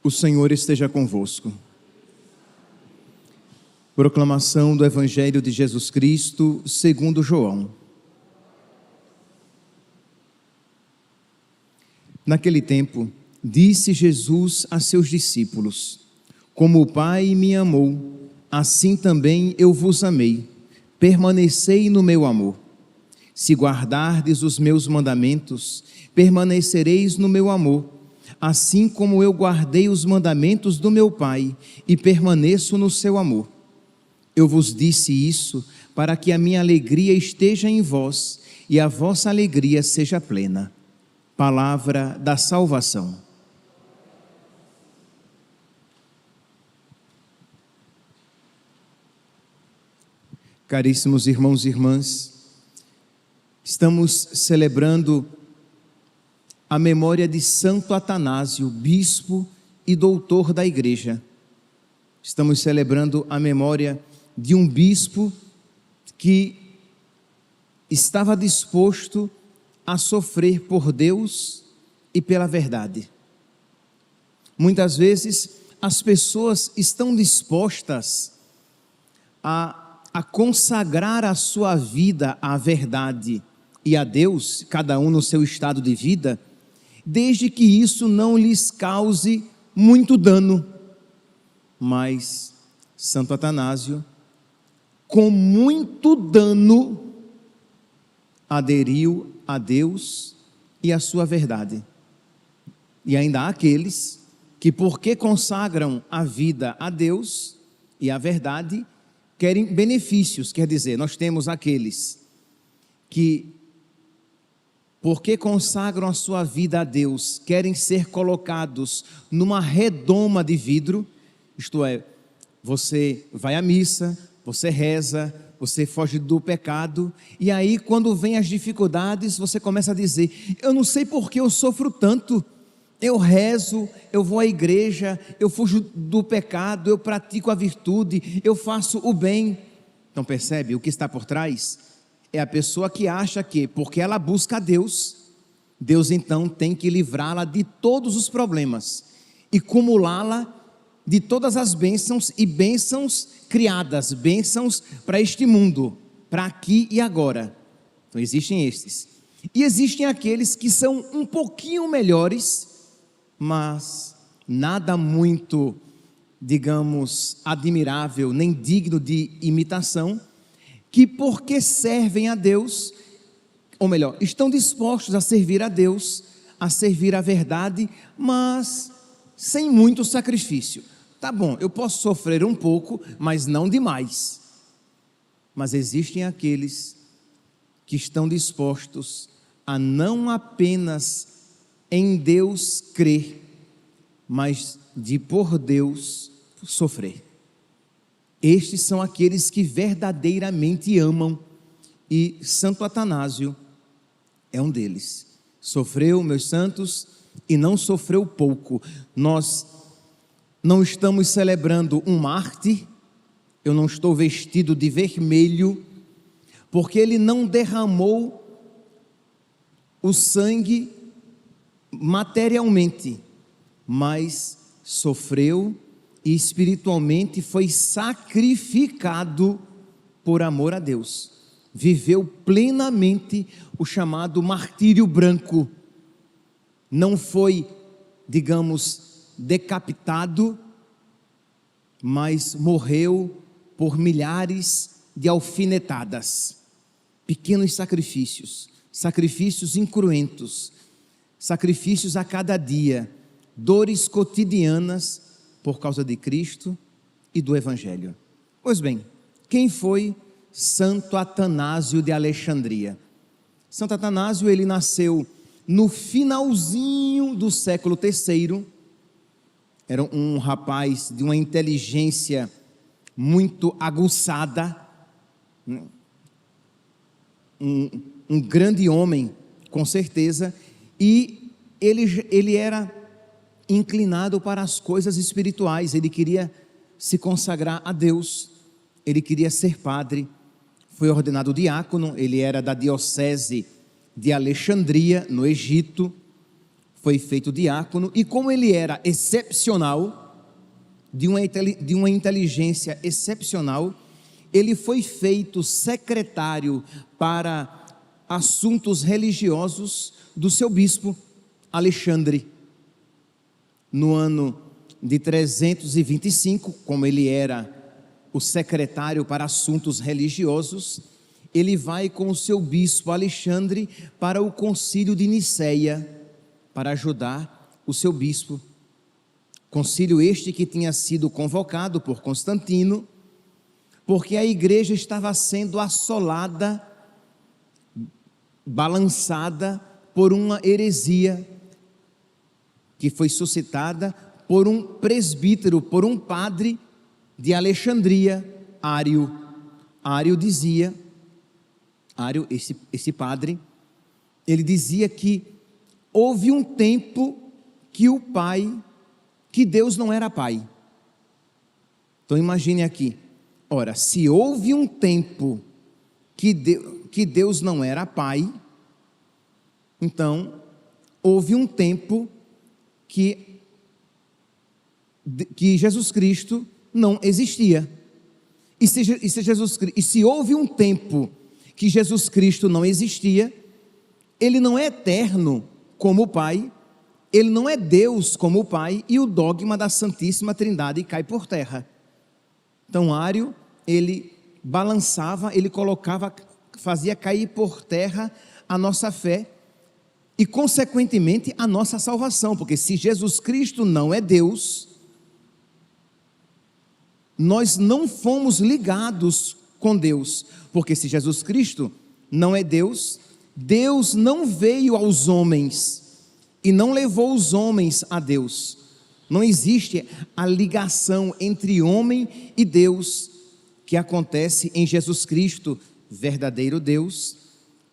O Senhor esteja convosco. Proclamação do Evangelho de Jesus Cristo, segundo João. Naquele tempo, disse Jesus a seus discípulos: Como o Pai me amou, assim também eu vos amei. Permanecei no meu amor. Se guardardes os meus mandamentos, permanecereis no meu amor, assim como eu guardei os mandamentos do meu Pai e permaneço no seu amor. Eu vos disse isso para que a minha alegria esteja em vós e a vossa alegria seja plena. Palavra da salvação. Caríssimos irmãos e irmãs, estamos celebrando a memória de Santo Atanásio, bispo e doutor da Igreja. Estamos celebrando a memória de um bispo que estava disposto a sofrer por Deus e pela verdade. Muitas vezes as pessoas estão dispostas a consagrar a sua vida à verdade e a Deus, cada um no seu estado de vida, desde que isso não lhes cause muito dano. Mas Santo Atanásio, com muito dano, aderiu a Deus e a sua verdade. E ainda há aqueles que, porque consagram a vida a Deus e a verdade, querem benefícios. Quer dizer, nós temos aqueles que, porque consagram a sua vida a Deus, querem ser colocados numa redoma de vidro, isto é, você vai à missa, você reza, você foge do pecado, e aí quando vem as dificuldades, você começa a dizer: eu não sei por que eu sofro tanto, eu rezo, eu vou à igreja, eu fujo do pecado, eu pratico a virtude, eu faço o bem. Então percebe o que está por trás? É a pessoa que acha que, porque ela busca a Deus, Deus então tem que livrá-la de todos os problemas e cumulá-la de todas as bênçãos e bênçãos criadas, bênçãos para este mundo, para aqui e agora. Então existem estes. E existem aqueles que são um pouquinho melhores, mas nada muito, digamos, admirável, nem digno de imitação, que porque servem a Deus, ou melhor, estão dispostos a servir a Deus, a servir a verdade, mas sem muito sacrifício. Tá bom, eu posso sofrer um pouco, mas não demais. Mas existem aqueles que estão dispostos a não apenas em Deus crer, mas de por Deus sofrer. Estes são aqueles que verdadeiramente amam, e Santo Atanásio é um deles. Sofreu, meus santos, e não sofreu pouco. Nós não estamos celebrando um mártir, eu não estou vestido de vermelho, porque ele não derramou o sangue materialmente, mas sofreu e espiritualmente foi sacrificado por amor a Deus. Viveu plenamente o chamado martírio branco. Não foi, digamos, decapitado, mas morreu por milhares de alfinetadas. Pequenos sacrifícios, sacrifícios incruentos, sacrifícios a cada dia, dores cotidianas por causa de Cristo e do Evangelho. Pois bem, quem foi Santo Atanásio de Alexandria? Santo Atanásio, ele nasceu no finalzinho do século III, era um rapaz de uma inteligência muito aguçada, um grande homem, com certeza, e ele era inclinado para as coisas espirituais, ele queria se consagrar a Deus, ele queria ser padre, foi ordenado diácono, ele era da diocese de Alexandria, no Egito, foi feito diácono, e como ele era excepcional, de uma inteligência excepcional, ele foi feito secretário para assuntos religiosos do seu bispo Alexandre. No ano de 325, como ele era o secretário para assuntos religiosos, ele vai com o seu bispo Alexandre para o concílio de Niceia, para ajudar o seu bispo. Concílio este que tinha sido convocado por Constantino, porque a igreja estava sendo assolada, balançada por uma heresia que foi suscitada por um presbítero, por um padre de Alexandria, Ário. Ário dizia, esse padre, ele dizia que houve um tempo que Deus não era pai. Então imagine aqui, ora, se houve um tempo que Deus não era pai, então houve um tempo que Jesus Cristo não existia. E se houve um tempo que Jesus Cristo não existia, ele não é eterno como o Pai, ele não é Deus como o Pai, e o dogma da Santíssima Trindade cai por terra. Então Ário, ele balançava, ele colocava, fazia cair por terra a nossa fé e consequentemente a nossa salvação, porque se Jesus Cristo não é Deus, nós não fomos ligados com Deus, porque se Jesus Cristo não é Deus, Deus não veio aos homens e não levou os homens a Deus. Não existe a ligação entre homem e Deus que acontece em Jesus Cristo, verdadeiro Deus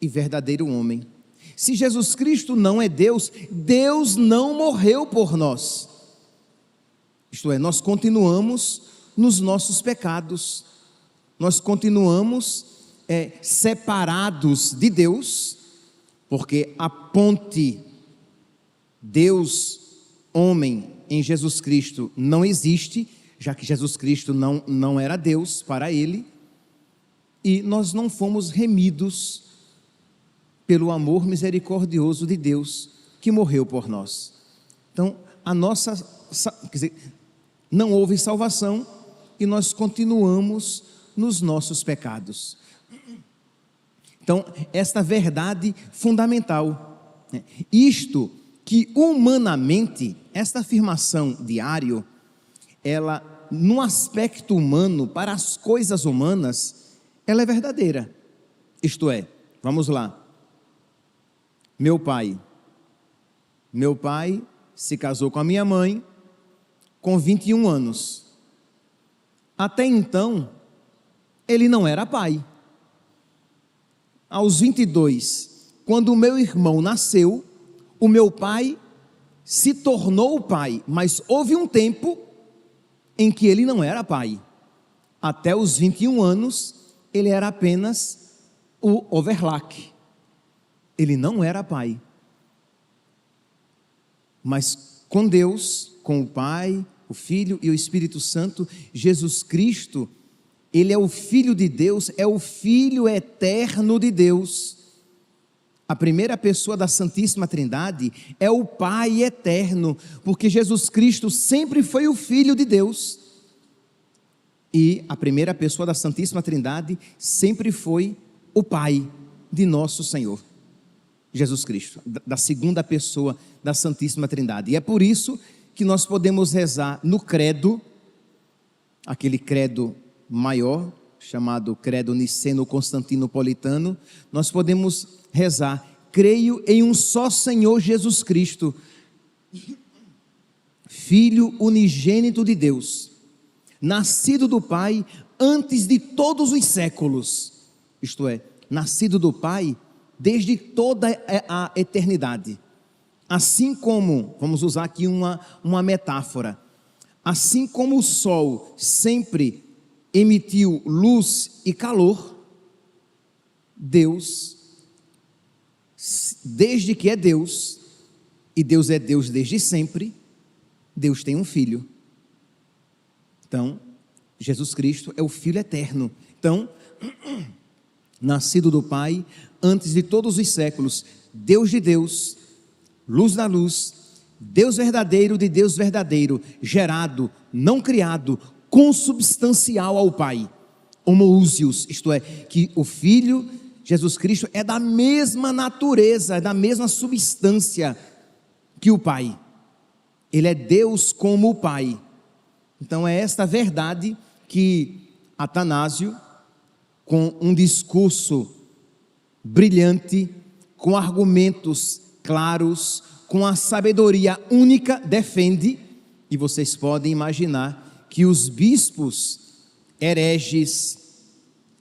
e verdadeiro homem. Se Jesus Cristo não é Deus, Deus não morreu por nós. Isto é, nós continuamos nos nossos pecados, nós continuamos separados de Deus, porque a ponte Deus-homem em Jesus Cristo não existe, já que Jesus Cristo não era Deus para ele, e nós não fomos remidos pelo amor misericordioso de Deus que morreu por nós. Então, não houve salvação e nós continuamos nos nossos pecados. Então, esta verdade fundamental, isto que humanamente, esta afirmação de Ário, ela, no aspecto humano, para as coisas humanas, ela é verdadeira. Isto é, vamos lá, meu pai se casou com a minha mãe com 21 anos, até então, ele não era pai. Aos 22, quando o meu irmão nasceu, o meu pai se tornou pai, mas houve um tempo em que ele não era pai. Até os 21 anos, ele era apenas o overlack. Ele não era pai. Mas com Deus, com o Pai, o Filho e o Espírito Santo, Jesus Cristo, ele é o Filho de Deus, é o Filho eterno de Deus. A primeira pessoa da Santíssima Trindade é o Pai eterno, porque Jesus Cristo sempre foi o Filho de Deus. E a primeira pessoa da Santíssima Trindade sempre foi o Pai de nosso Senhor, Jesus Cristo, da segunda pessoa da Santíssima Trindade. E é por isso que nós podemos rezar no credo, aquele credo maior, chamado credo niceno-constantinopolitano, nós podemos rezar: creio em um só Senhor Jesus Cristo, Filho unigênito de Deus, nascido do Pai antes de todos os séculos, isto é, nascido do Pai desde toda a eternidade. Assim como, vamos usar aqui uma metáfora, assim como o sol sempre emitiu luz e calor, Deus, desde que é Deus, e Deus é Deus desde sempre, Deus tem um filho. Então, Jesus Cristo é o Filho eterno. Então, nascido do Pai, antes de todos os séculos, Deus de Deus, luz da luz, Deus verdadeiro de Deus verdadeiro, gerado, não criado, consubstancial ao Pai, homoousios, isto é, que o Filho, Jesus Cristo, é da mesma natureza, é da mesma substância que o Pai. Ele é Deus como o Pai. Então é esta verdade que Atanásio, com um discurso brilhante, com argumentos claros, com a sabedoria única, defende. E vocês podem imaginar que os bispos hereges,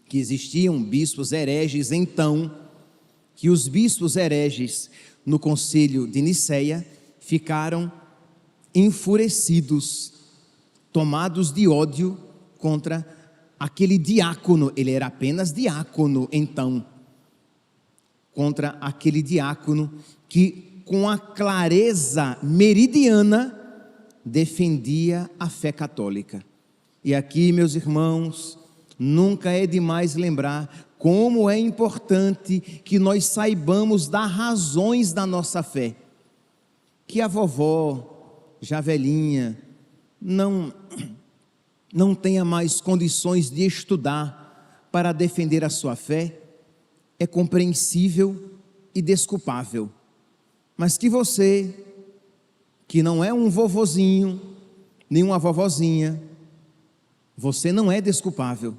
que existiam bispos hereges então, que os bispos hereges no concílio de Nicéia ficaram enfurecidos, tomados de ódio contra aquele diácono. Ele era apenas diácono então, contra aquele diácono que com a clareza meridiana defendia a fé católica. E aqui, meus irmãos, nunca é demais lembrar como é importante que nós saibamos das razões da nossa fé. Que a vovó, já velhinha, não tenha mais condições de estudar para defender a sua fé, é compreensível e desculpável. Mas que você, que não é um vovozinho, nem uma vovozinha, você não é desculpável.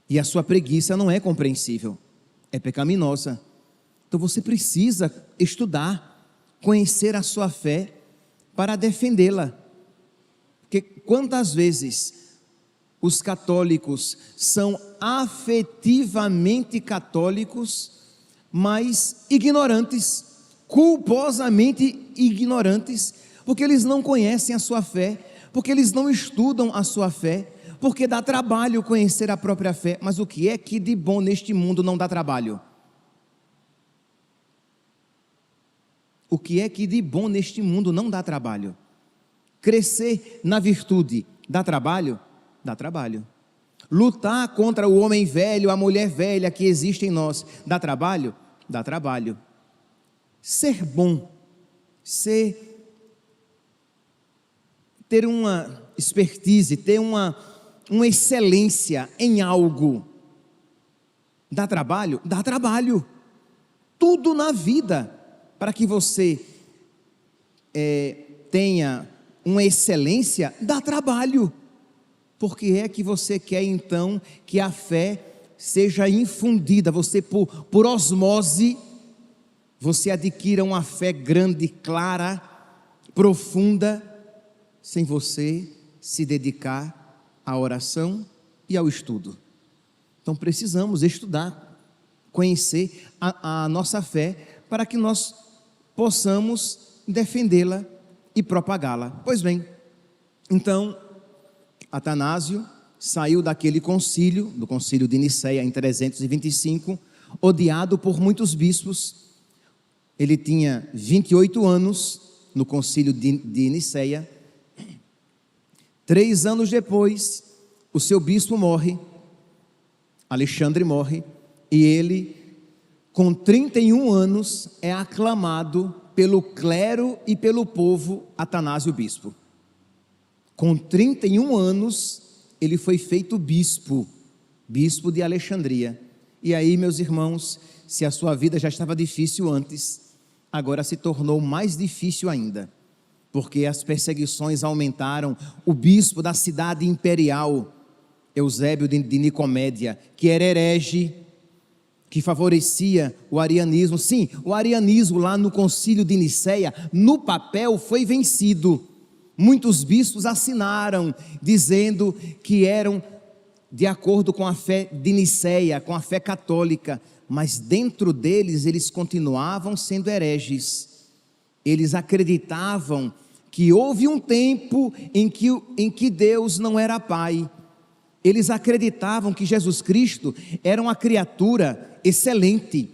E a sua preguiça não é compreensível, é pecaminosa. Então você precisa estudar, conhecer a sua fé para defendê-la. Porque quantas vezes os católicos são afetivamente católicos, mas ignorantes, culposamente ignorantes, porque eles não conhecem a sua fé, porque eles não estudam a sua fé, porque dá trabalho conhecer a própria fé. Mas o que é que de bom neste mundo não dá trabalho? O que é que de bom neste mundo não dá trabalho? Crescer na virtude dá trabalho? Dá trabalho. Lutar contra o homem velho, a mulher velha que existe em nós, dá trabalho? Dá trabalho. Ser bom, ter uma expertise, ter uma excelência em algo, dá trabalho? Dá trabalho. Tudo na vida, para que você tenha uma excelência, dá trabalho. Por que é que você quer então que a fé seja infundida? Você por osmose, você adquira uma fé grande, clara, profunda, sem você se dedicar à oração e ao estudo. Então precisamos estudar, conhecer a nossa fé, para que nós possamos defendê-la e propagá-la. Pois bem, então Atanásio saiu daquele concílio, do concílio de Nicéia em 325, odiado por muitos bispos. Ele tinha 28 anos no concílio de Nicéia. 3 anos depois, o seu bispo morre, Alexandre morre, e ele, com 31 anos, é aclamado pelo clero e pelo povo Atanásio bispo. Com 31 anos, ele foi feito bispo de Alexandria. E aí, meus irmãos, se a sua vida já estava difícil antes, agora se tornou mais difícil ainda, porque as perseguições aumentaram. O bispo da cidade imperial, Eusébio de Nicomédia, que era herege, que favorecia o arianismo. Sim, o arianismo lá no concílio de Nicéia, no papel foi vencido. Muitos bispos assinaram, dizendo que eram de acordo com a fé de Nicéia, com a fé católica, mas dentro deles eles continuavam sendo hereges. Eles acreditavam que houve um tempo em que Deus não era Pai. Eles acreditavam que Jesus Cristo era uma criatura excelente,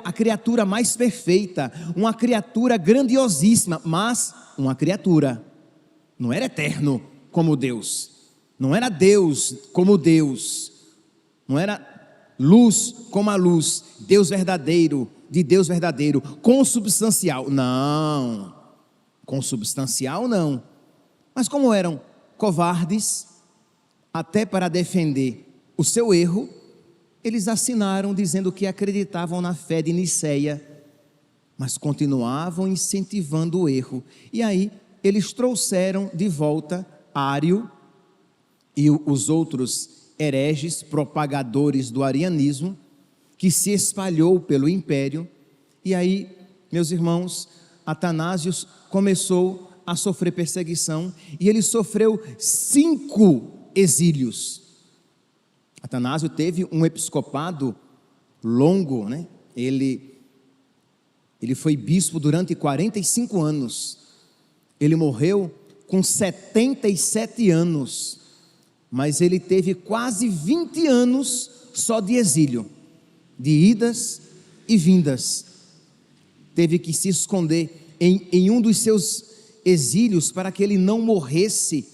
a criatura mais perfeita, uma criatura grandiosíssima, mas uma criatura. Não era eterno como Deus, não era Deus como Deus, não era luz como a luz, Deus verdadeiro, de Deus verdadeiro, consubstancial. Não, consubstancial não. Mas como eram covardes, até para defender o seu erro, eles assinaram dizendo que acreditavam na fé de Nicéia, mas continuavam incentivando o erro. E aí eles trouxeram de volta Ário e os outros hereges, propagadores do arianismo, que se espalhou pelo império. E aí, meus irmãos, Atanásios começou a sofrer perseguição, e ele sofreu 5 exílios. Atanásio teve um episcopado longo, né? Ele foi bispo durante 45 anos, ele morreu com 77 anos, mas ele teve quase 20 anos só de exílio, de idas e vindas. Teve que se esconder em um dos seus exílios, para que ele não morresse.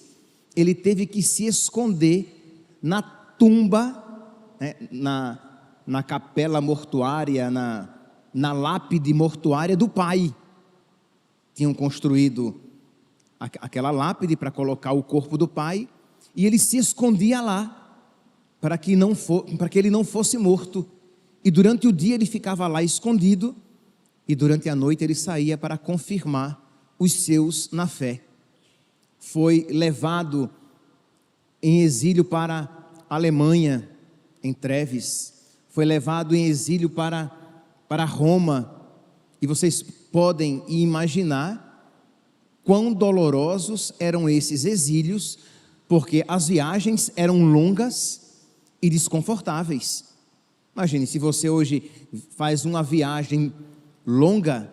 Ele teve que se esconder na tumba, né, na capela mortuária, na lápide mortuária do pai. Tinham construído aquela lápide para colocar o corpo do pai, e ele se escondia lá, para que ele não fosse morto. E durante o dia ele ficava lá escondido, e durante a noite ele saía para confirmar os seus na fé. Foi levado em exílio para a Alemanha, em Treves. Foi levado em exílio para Roma. E vocês podem imaginar quão dolorosos eram esses exílios, porque as viagens eram longas e desconfortáveis. Imagine, se você hoje faz uma viagem longa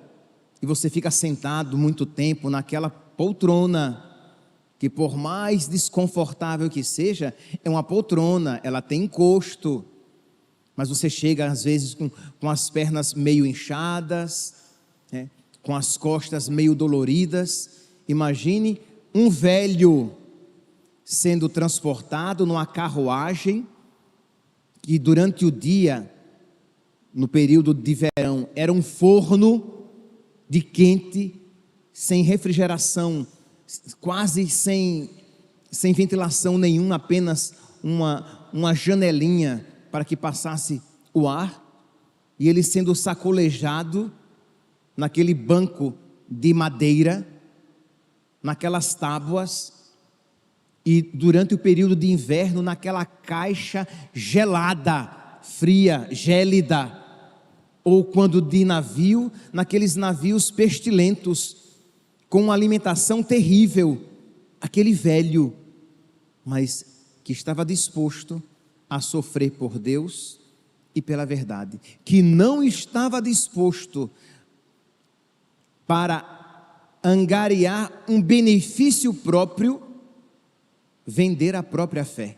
e você fica sentado muito tempo naquela poltrona, que por mais desconfortável que seja, é uma poltrona, ela tem encosto, mas você chega às vezes com as pernas meio inchadas, né, com as costas meio doloridas. Imagine um velho sendo transportado numa carruagem, que durante o dia, no período de verão, era um forno de quente, sem refrigeração, quase sem ventilação nenhuma, apenas uma janelinha para que passasse o ar, e ele sendo sacolejado naquele banco de madeira, naquelas tábuas, e durante o período de inverno, naquela caixa gelada, fria, gélida, ou quando de navio, naqueles navios pestilentos, com uma alimentação terrível. Aquele velho, mas que estava disposto a sofrer por Deus e pela verdade, que não estava disposto para angariar um benefício próprio, vender a própria fé,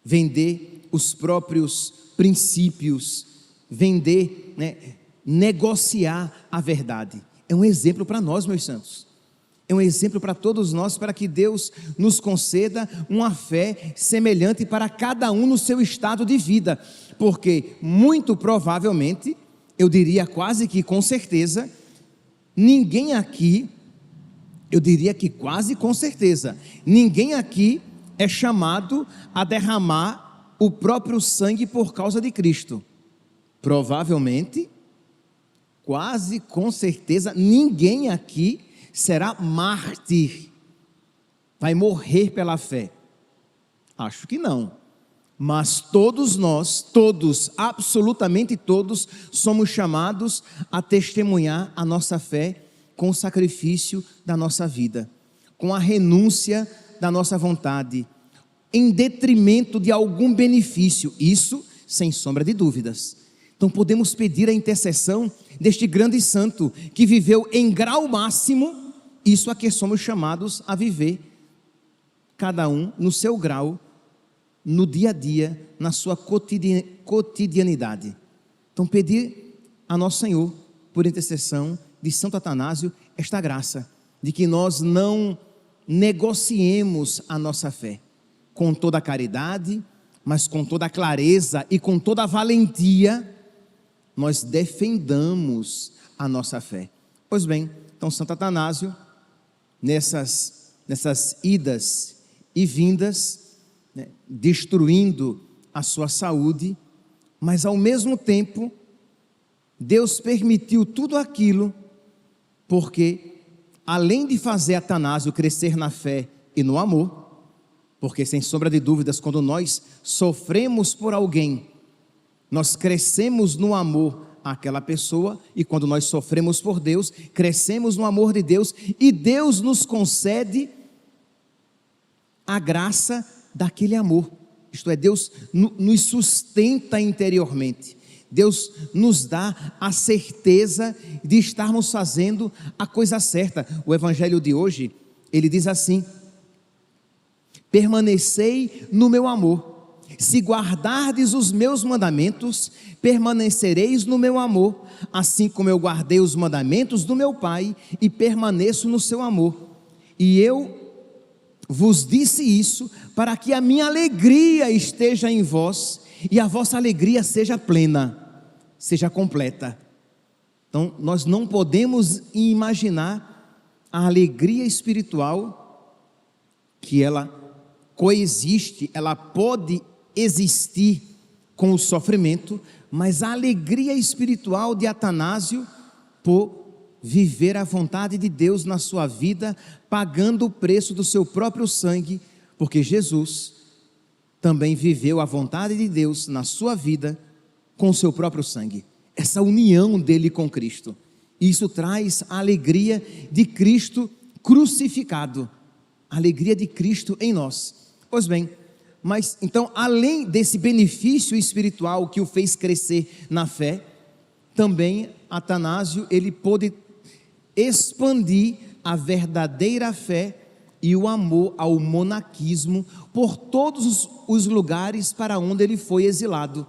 vender os próprios princípios, vender, né, negociar a verdade. É um exemplo para nós, meus santos. É um exemplo para todos nós, para que Deus nos conceda uma fé semelhante para cada um no seu estado de vida, porque muito provavelmente, eu diria quase que com certeza, ninguém aqui, eu diria que quase com certeza, ninguém aqui é chamado a derramar o próprio sangue por causa de Cristo. Provavelmente, quase com certeza, ninguém aqui será mártir, vai morrer pela fé. Acho que não. Mas todos nós, todos, absolutamente todos, somos chamados a testemunhar a nossa fé com o sacrifício da nossa vida, com a renúncia da nossa vontade, em detrimento de algum benefício, isso sem sombra de dúvidas. Então podemos pedir a intercessão deste grande santo, que viveu em grau máximo, isso a que somos chamados a viver, cada um no seu grau, no dia a dia, na sua cotidianidade. Então pedir a nosso Senhor, por intercessão de Santo Atanásio, esta graça de que nós não negociemos a nossa fé com toda a caridade, mas com toda a clareza e com toda a valentia, nós defendamos a nossa fé. Pois bem, então Santo Atanásio, nessas idas e vindas, né, destruindo a sua saúde, mas ao mesmo tempo, Deus permitiu tudo aquilo, porque além de fazer Atanásio crescer na fé e no amor, porque sem sombra de dúvidas, quando nós sofremos por alguém, nós crescemos no amor àquela pessoa, e quando nós sofremos por Deus, crescemos no amor de Deus, e Deus nos concede a graça daquele amor, isto é, Deus nos sustenta interiormente, Deus nos dá a certeza de estarmos fazendo a coisa certa. O evangelho de hoje, ele diz assim: permanecei no meu amor, se guardardes os meus mandamentos, permanecereis no meu amor, assim como eu guardei os mandamentos do meu Pai e permaneço no seu amor. E eu vos disse isso para que a minha alegria esteja em vós e a vossa alegria seja plena, seja completa. Então nós não podemos imaginar a alegria espiritual, que ela coexiste, ela pode existir com o sofrimento, mas a alegria espiritual de Atanásio por viver a vontade de Deus na sua vida, pagando o preço do seu próprio sangue, porque Jesus também viveu a vontade de Deus na sua vida com o seu próprio sangue. Essa união dele com Cristo, isso traz a alegria de Cristo crucificado, a alegria de Cristo em nós. Pois bem, mas então, além desse benefício espiritual que o fez crescer na fé, também Atanásio, ele pôde expandir a verdadeira fé e o amor ao monaquismo por todos os lugares para onde ele foi exilado.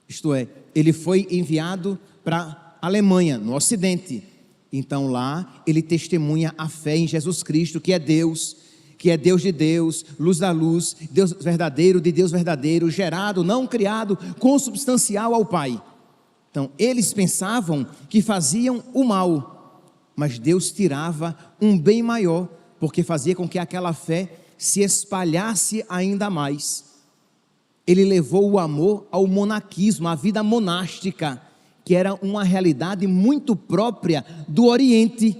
Isto é, ele foi enviado para a Alemanha, no Ocidente. Então lá ele testemunha a fé em Jesus Cristo, que é Deus de Deus, luz da luz, Deus verdadeiro de Deus verdadeiro, gerado, não criado, consubstancial ao Pai. Então eles pensavam que faziam o mal, mas Deus tirava um bem maior, porque fazia com que aquela fé se espalhasse ainda mais. Ele levou o amor ao monaquismo, à vida monástica, que era uma realidade muito própria do Oriente,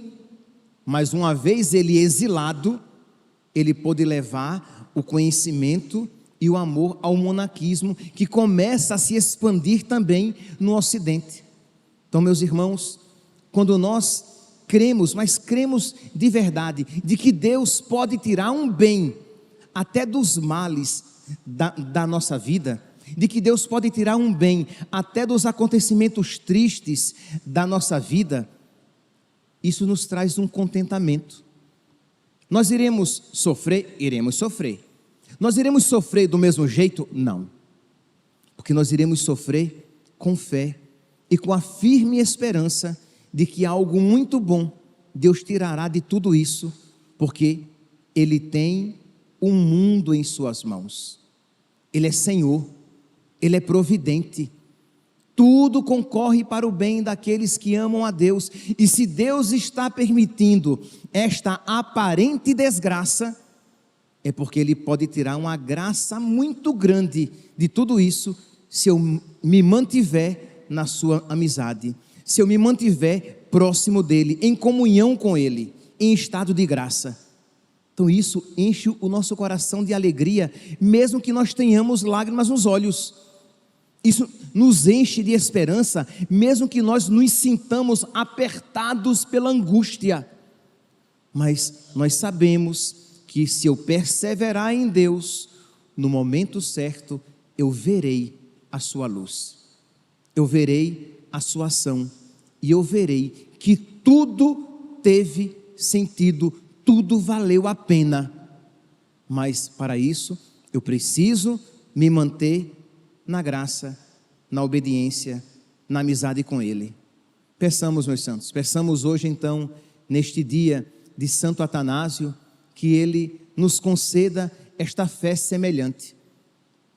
mas uma vez ele exilado, ele pôde levar o conhecimento e o amor ao monaquismo, que começa a se expandir também no Ocidente. Então, meus irmãos, quando nós cremos, mas cremos de verdade, de que Deus pode tirar um bem até dos males da nossa vida, de que Deus pode tirar um bem até dos acontecimentos tristes da nossa vida, isso nos traz um contentamento. Nós iremos sofrer? Iremos sofrer. Nós iremos sofrer do mesmo jeito? Não. Porque nós iremos sofrer com fé e com a firme esperança de que algo muito bom Deus tirará de tudo isso, porque Ele tem o mundo em suas mãos. Ele é Senhor, Ele é providente. Tudo concorre para o bem daqueles que amam a Deus. E se Deus está permitindo esta aparente desgraça, é porque Ele pode tirar uma graça muito grande de tudo isso, se eu me mantiver na sua amizade, se eu me mantiver próximo dEle, em comunhão com Ele, em estado de graça. Então isso enche o nosso coração de alegria, mesmo que nós tenhamos lágrimas nos olhos. Isso nos enche de esperança, mesmo que nós nos sintamos apertados pela angústia. Mas nós sabemos que se eu perseverar em Deus, no momento certo, eu verei a sua luz, eu verei a sua ação, e eu verei que tudo teve sentido, tudo valeu a pena. Mas para isso, eu preciso me manter na graça, na obediência, na amizade com Ele. Peçamos, meus santos, peçamos hoje então, neste dia de Santo Atanásio, que Ele nos conceda esta fé semelhante.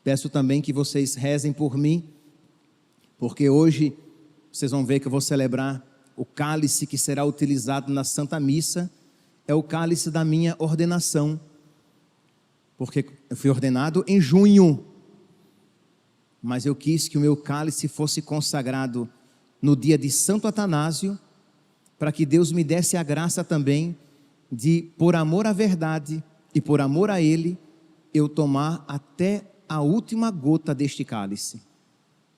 Peço também que vocês rezem por mim, porque hoje vocês vão ver que eu vou celebrar o cálice que será utilizado na Santa Missa, é o cálice da minha ordenação, porque eu fui ordenado em junho, mas eu quis que o meu cálice fosse consagrado no dia de Santo Atanásio, para que Deus me desse a graça também de, por amor à verdade e por amor a Ele, eu tomar até a última gota deste cálice.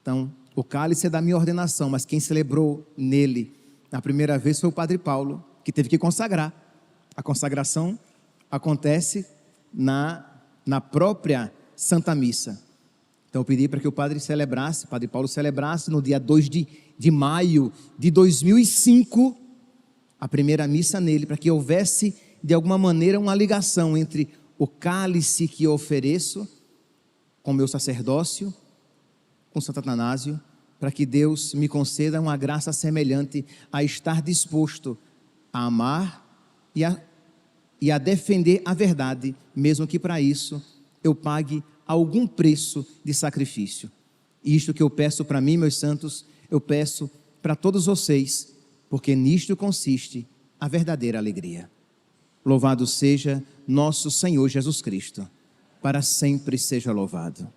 Então, o cálice é da minha ordenação, mas quem celebrou nele a primeira vez foi o Padre Paulo, que teve que consagrar. A consagração acontece na própria Santa Missa. Então eu pedi para que o Padre Paulo celebrasse no dia 2 de maio de 2005, a primeira missa nele, para que houvesse de alguma maneira uma ligação entre o cálice que eu ofereço com o meu sacerdócio, com Santo Atanásio, para que Deus me conceda uma graça semelhante a estar disposto a amar e a defender a verdade, mesmo que para isso eu pague algum preço de sacrifício. Isto que eu peço para mim, meus santos, eu peço para todos vocês, porque nisto consiste a verdadeira alegria. Louvado seja nosso Senhor Jesus Cristo, para sempre seja louvado.